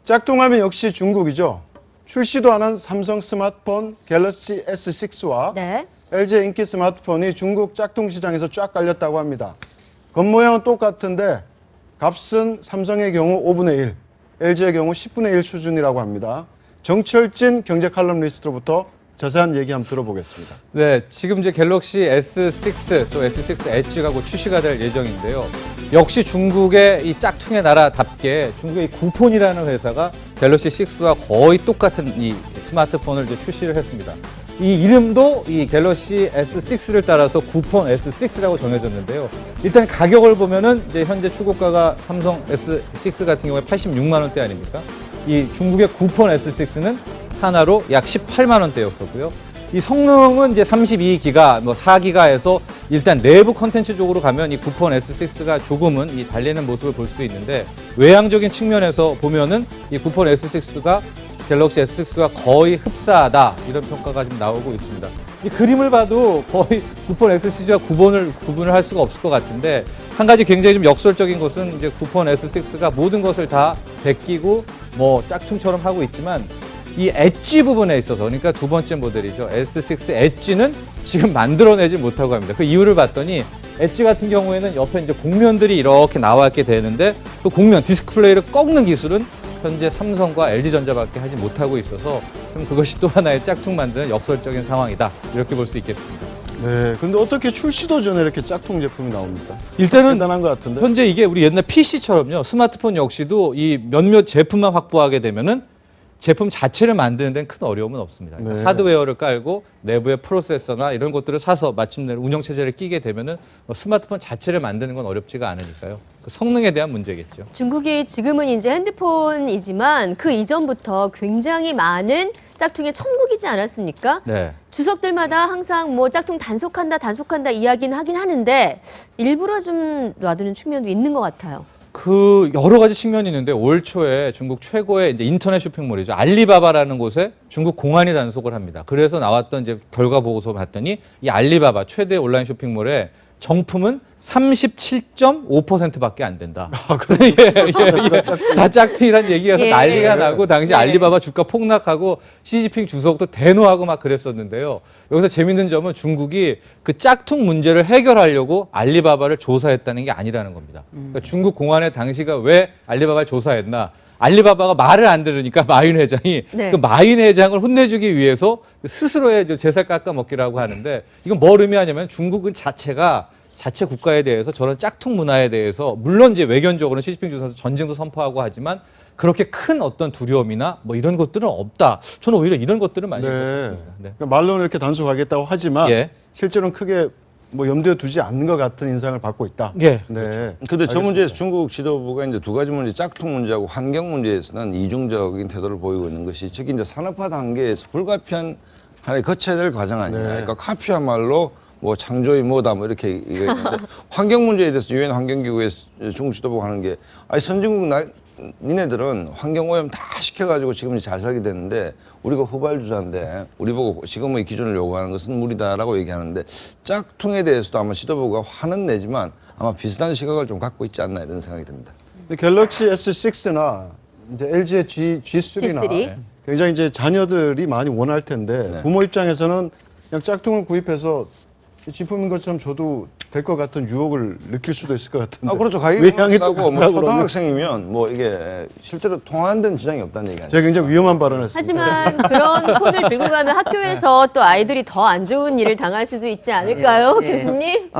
짝퉁하면 역시 중국이죠. 출시도 안 한 삼성 스마트폰 갤럭시 S6와 네. LG의 인기 스마트폰이 중국 짝퉁 시장에서 쫙 깔렸다고 합니다. 겉모양은 똑같은데 값은 삼성의 경우 5분의 1, LG의 경우 10분의 1 수준이라고 합니다. 정철진 경제 칼럼니스트로부터 자세한 얘기 한번 들어보겠습니다. 네, 지금 이제 갤럭시 S6 또 S6 엣지가 곧 출시가 될 예정인데요. 역시 중국의 이 짝퉁의 나라답게 중국의 이 구폰이라는 회사가 갤럭시 6와 거의 똑같은 이 스마트폰을 이제 출시를 했습니다. 이 이름도 이 갤럭시 S6를 따라서 구폰 S6라고 정해졌는데요. 일단 가격을 보면은 이제 현재 출고가가 삼성 S6 같은 경우에 86만 원대 아닙니까? 이 중국의 구폰 S6는 하나로 약 18만 원대였었고요. 이 성능은 이제 32기가, 뭐 4기가에서 일단 내부 컨텐츠 쪽으로 가면 이 구폰 S6가 조금은 이 달리는 모습을 볼 수 있는데 외향적인 측면에서 보면은 이 구폰 S6가 갤럭시 S6와 거의 흡사하다 이런 평가가 지금 나오고 있습니다. 이 그림을 봐도 거의 구폰 S6와 구분을 할 수가 없을 것 같은데 한 가지 굉장히 좀 역설적인 것은 이제 구폰 S6가 모든 것을 다 베끼고 뭐 짝퉁처럼 하고 있지만 이 엣지 부분에 있어서 그러니까 두 번째 모델이죠. S6 엣지는 지금 만들어내지 못하고 합니다. 그 이유를 봤더니 엣지 같은 경우에는 옆에 이제 곡면들이 이렇게 나와 있게 되는데 그 곡면 디스플레이를 꺾는 기술은 현재 삼성과 LG전자밖에 하지 못하고 있어서 좀 그것이 또 하나의 짝퉁 만드는 역설적인 상황이다. 이렇게 볼 수 있겠습니다. 네, 근데 어떻게 출시도 전에 이렇게 짝퉁 제품이 나옵니까? 일단은 대단한 것 같은데. 현재 이게 우리 옛날 PC처럼요. 스마트폰 역시도 이 몇몇 제품만 확보하게 되면은 제품 자체를 만드는 데는 큰 어려움은 없습니다. 그러니까 네. 하드웨어를 깔고 내부의 프로세서나 이런 것들을 사서 마침내 운영체제를 끼게 되면은 뭐 스마트폰 자체를 만드는 건 어렵지가 않으니까요. 그 성능에 대한 문제겠죠. 중국이 지금은 이제 핸드폰이지만 그 이전부터 굉장히 많은 짝퉁의 천국이지 않았습니까? 네. 주석들마다 항상 뭐 짝퉁 단속한다 이야기는 하긴 하는데 일부러 좀 놔두는 측면도 있는 것 같아요. 그 여러 가지 측면이 있는데 올 초에 중국 최고의 이제 인터넷 쇼핑몰이죠. 알리바바라는 곳에 중국 공안이 단속을 합니다. 그래서 나왔던 이제 결과 보고서 봤더니 이 알리바바 최대 온라인 쇼핑몰에 정품은 37.5%밖에 안 된다. 다 짝퉁이란 얘기가 예. 난리가 나고 당시 네. 알리바바 주가 폭락하고 시진핑 주석도 대노하고 막 그랬었는데요. 여기서 재밌는 점은 중국이 그 짝퉁 문제를 해결하려고 알리바바를 조사했다는 게 아니라는 겁니다. 그러니까 중국 공안의 당시가 왜 알리바바를 조사했나? 알리바바가 말을 안 들으니까 마윈 회장이 네. 그 마윈 회장을 혼내주기 위해서 스스로의 제살 깎아먹기라고 하는데 이건 뭘 의미하냐면 중국은 자체 국가에 대해서 저런 짝퉁 문화에 대해서 물론 이제 외견적으로는 시진핑 주석도 전쟁도 선포하고 하지만 그렇게 큰 어떤 두려움이나 뭐 이런 것들은 없다. 저는 오히려 이런 것들은 많이 봤습니다. 네. 그러니까 말로는 이렇게 단속하겠다고 하지만 예. 실제로는 크게 뭐 염두에 두지 않는 것 같은 인상을 받고 있다. 예. 네. 근데 저 문제에서 알겠습니다. 중국 지도부가 이제 두 가지 문제, 짝퉁 문제하고 환경 문제에서는 이중적인 태도를 보이고 있는 것이 특히 이제 산업화 단계에서 불가피한 하나의 거쳐야 될 과정 아니냐. 네. 그러니까 카피야말로 뭐 창조의 뭐다 뭐 이렇게 얘기했는데 환경 문제에 대해서 유엔 환경기구에 중국 지도부가 하는 게 아니 선진국 니네들은 환경 오염 다 시켜가지고 지금 잘 살게 됐는데 우리가 후발주자인데 우리 보고 지금의 기준을 요구하는 것은 무리다라고 얘기하는데 짝퉁에 대해서도 아마 지도부가 화는 내지만 아마 비슷한 시각을 좀 갖고 있지 않나 이런 생각이 듭니다. 근데 갤럭시 S6나 이제 LG의 G3나 G3. 굉장히 이제 자녀들이 많이 원할 텐데 네. 부모 입장에서는 그냥 짝퉁을 구입해서 제품인 것처럼 줘도 될 것 같은 유혹을 느낄 수도 있을 것 같은데. 아 그렇죠. 가격이 외향이 또 싸고 뭐 같다고 그러면 초등학생이면 뭐 이게 실제로 통하는 데는 지장이 없다는 얘기 아니에요. 제가 굉장히 위험한 발언했습니다. 하지만 그런 폰을 들고 가면 학교에서 또 아이들이 더 안 좋은 일을 당할 수도 있지 않을까요, 예, 예. 교수님?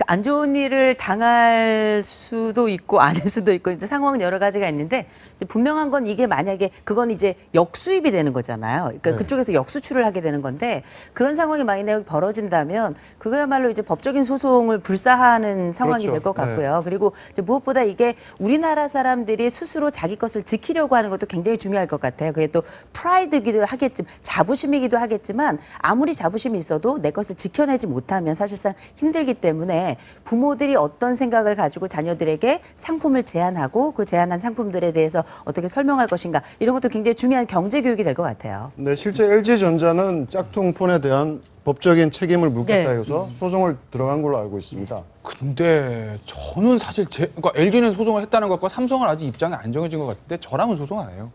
안 좋은 일을 당할 수도 있고 아닐 수도 있고 이제 상황은 여러 가지가 있는데 이제 분명한 건 이게 만약에 그건 이제 역수입이 되는 거잖아요. 그러니까 네. 그쪽에서 역수출을 하게 되는 건데 그런 상황이 만약에 벌어진다면 그거야말로 이제 법적인 소송을 불사하는 상황이 그렇죠. 될 것 같고요. 그리고 이제 무엇보다 이게 우리나라 사람들이 스스로 자기 것을 지키려고 하는 것도 굉장히 중요할 것 같아요. 그게 또 프라이드기도 하겠지만 자부심이기도 하겠지만 아무리 자부심이 있어도 내 것을 지켜내지 못하면 사실상 힘들기 때문에 부모들이 어떤 생각을 가지고 자녀들에게 상품을 제안하고 그 제안한 상품들에 대해서 어떻게 설명할 것인가 이런 것도 굉장히 중요한 경제 교육이 될 것 같아요. 네, 실제 LG전자는 짝퉁 폰에 대한 법적인 책임을 묻겠다 네. 해서 소송을 들어간 걸로 알고 있습니다. 근데 저는 사실 그러니까 LG는 소송을 했다는 것과 삼성은 아직 입장이 안 정해진 것 같은데 저랑은 소송 안 해요.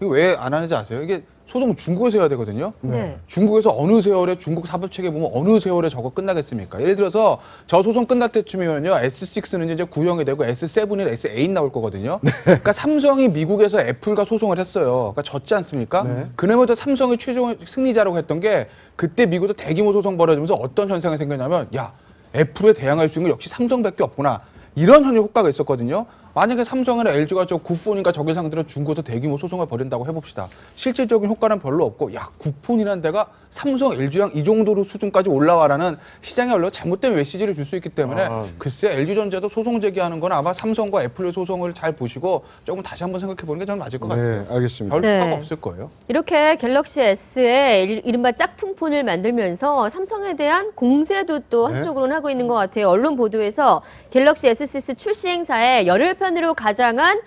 이거 왜 안 하는지 아세요? 이게 소송 중국에서 해야 되거든요. 네. 중국에서 어느 세월에 중국 사법체계 보면 어느 세월에 저거 끝나겠습니까? 예를 들어서 저 소송 끝날 때쯤이면요. S6는 이제 구형이 되고 S7이나 S8 나올 거거든요. 그러니까 삼성이 미국에서 애플과 소송을 했어요. 그러니까 졌지 않습니까? 네. 그러면서 삼성이 최종 승리자라고 했던 게 그때 미국에서 대규모 소송 벌어지면서 어떤 현상이 생겼냐면 야, 애플에 대항할 수 있는 건 역시 삼성밖에 없구나. 이런 효과가 있었거든요. 만약에 삼성이나 LG가 저 구폰인가 저기 상대로 중국에서 대규모 소송을 벌인다고 해봅시다. 실질적인 효과는 별로 없고 야 구폰이라는 데가 삼성, LG랑 이 정도로 수준까지 올라와라는 시장에 얼려 잘못된 메시지를 줄 수 있기 때문에 글쎄 LG전자도 소송 제기하는 건 아마 삼성과 애플의 소송을 잘 보시고 조금 다시 한번 생각해 보는 게 저는 맞을 것 같아요. 네, 알겠습니다. 별 네. 효과가 없을 거예요. 이렇게 갤럭시 S의 이른바 짝퉁폰을 만들면서 삼성에 대한 공세도 또 네. 한쪽으로는 하고 있는 것 같아요. 언론 보도에서 갤럭시 S6 출시 행사에 열흘편으로 가장한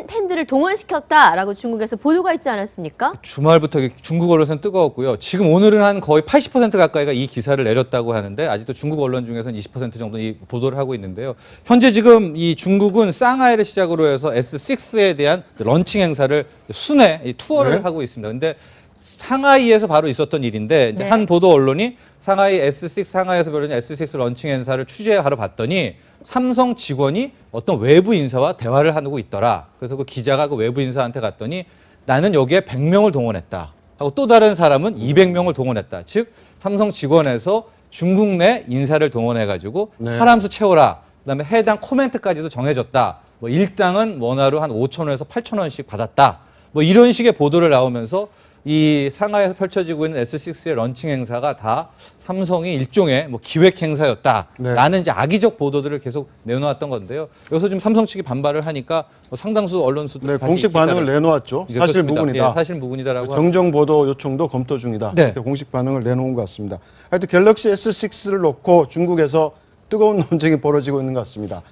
팬들을 동원시켰다라고 중국에서 보도가 있지 않았습니까? 주말부터 중국 언론에서는 뜨거웠고요. 지금 오늘은 한 거의 80% 가까이가 이 기사를 내렸다고 하는데 아직도 중국 언론 중에서는 20% 정도 이 보도를 하고 있는데요. 현재 지금 이 중국은 상하이를 시작으로 해서 S6에 대한 런칭 행사를 순회 이 투어를 네. 하고 있습니다. 근데 상하이에서 바로 있었던 일인데 이제 네. 한 보도 언론이 상하이 S6 상하이에서 벌어진 S6 런칭 행사를 취재하러 봤더니 삼성 직원이 어떤 외부 인사와 대화를 하고 있더라. 그래서 그 기자가 그 외부 인사한테 갔더니 나는 여기에 100명을 동원했다. 하고 또 다른 사람은 200명을 동원했다. 즉 삼성 직원에서 중국 내 인사를 동원해가지고 네. 사람 수 채워라. 그다음에 해당 코멘트까지도 정해줬다. 뭐 일당은 원화로 한 5,000원에서 8,000원씩 받았다. 뭐 이런 식의 보도를 나오면서 이 상하이에서 펼쳐지고 있는 S6의 런칭 행사가 다 삼성이 일종의 뭐 기획 행사였다라는 네. 이제 악의적 보도들을 계속 내놓았던 건데요. 여기서 지금 삼성 측이 반발을 하니까 뭐 상당수 언론수들 네, 공식 반응을 내놓았죠. 사실 무근이다. 예, 사실 무근이다라고. 정정 보도 요청도 검토 중이다. 네. 이렇게 공식 반응을 내놓은 것 같습니다. 하여튼 갤럭시 S6를 놓고 중국에서 뜨거운 논쟁이 벌어지고 있는 것 같습니다.